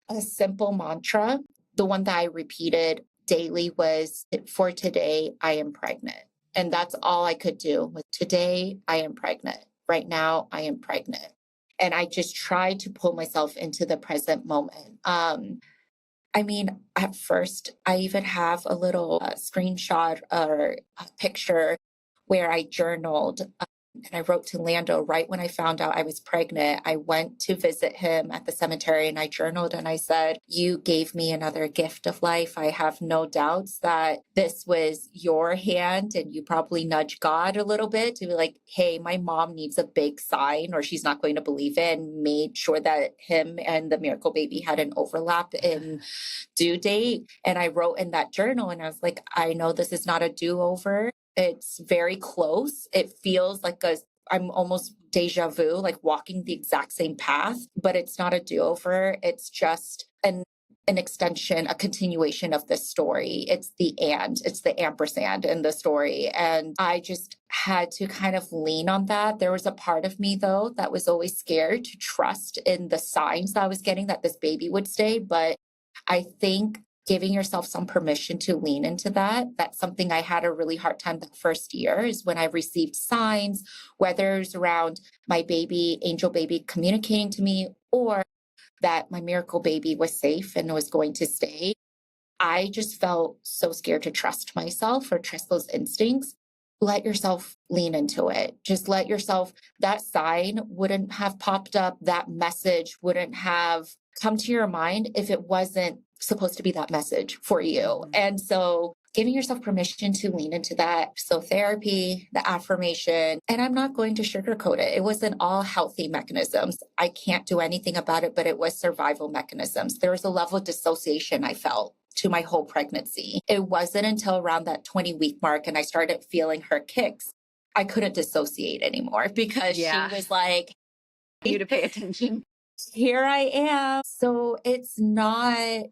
A simple mantra, the one that I repeated daily was, for today, I am pregnant. And that's all I could do was, today, I am pregnant. Right now, I am pregnant. And I just tried to pull myself into the present moment. I mean, at first, I even have a little screenshot or a picture where I journaled, and I wrote to Lando right when I found out I was pregnant. I went to visit him at the cemetery and I journaled and I said, "You gave me another gift of life. I have no doubts that this was your hand, and you probably nudged God a little bit to be like, hey, my mom needs a big sign or she's not going to believe it," and made sure that him and the miracle baby had an overlap in due date. And I wrote in that journal and I was like, I know this is not a do-over. It's very close. It feels like I'm almost deja vu, like walking the exact same path, but it's not a do-over. It's just an extension, a continuation of this story. It's the ampersand in the story. And I just had to kind of lean on that. There was a part of me though that was always scared to trust in the signs that I was getting that this baby would stay. But I think giving yourself some permission to lean into that, that's something I had a really hard time the first year, is when I received signs, whether it's around my baby, angel baby, communicating to me, or that my miracle baby was safe and was going to stay. I just felt so scared to trust myself or trust those instincts. Let yourself lean into it. Just let yourself, that sign wouldn't have popped up, that message wouldn't have come to your mind if it wasn't supposed to be that message for you. And so giving yourself permission to lean into that. So therapy, the affirmation, and I'm not going to sugarcoat it. It wasn't all healthy mechanisms. I can't do anything about it, but it was survival mechanisms. There was a level of dissociation I felt to my whole pregnancy. It wasn't until around that 20-week mark and I started feeling her kicks, I couldn't dissociate anymore, because she was like, you to pay attention. Here I am. So it's not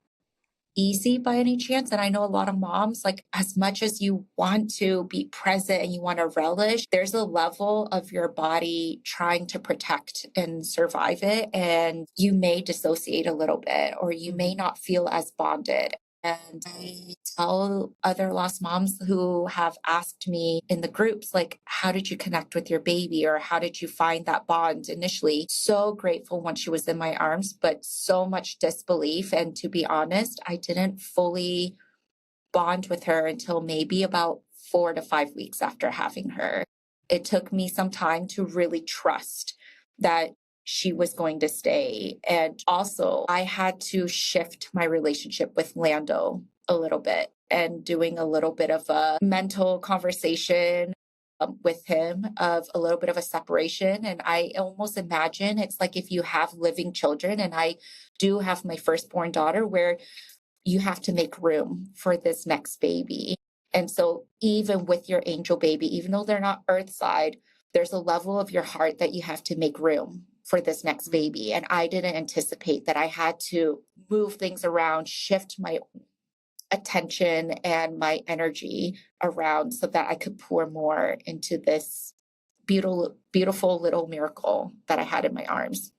easy by any chance. And I know a lot of moms, like, as much as you want to be present and you want to relish, there's a level of your body trying to protect and survive it. And you may dissociate a little bit, or you may not feel as bonded. And I tell other lost moms who have asked me in the groups, like, how did you connect with your baby? Or how did you find that bond initially? So grateful when she was in my arms, but so much disbelief. And to be honest, I didn't fully bond with her until maybe about 4 to 5 weeks after having her. It took me some time to really trust that she was going to stay. And also, I had to shift my relationship with Lando a little bit, and doing a little bit of a mental conversation with him of a little bit of a separation. And I almost imagine it's like if you have living children, and I do have my firstborn daughter, where you have to make room for this next baby. And so even with your angel baby, even though they're not earthside, there's a level of your heart that you have to make room for this next baby. And I didn't anticipate that I had to move things around, shift my attention and my energy around so that I could pour more into this beautiful, beautiful little miracle that I had in my arms.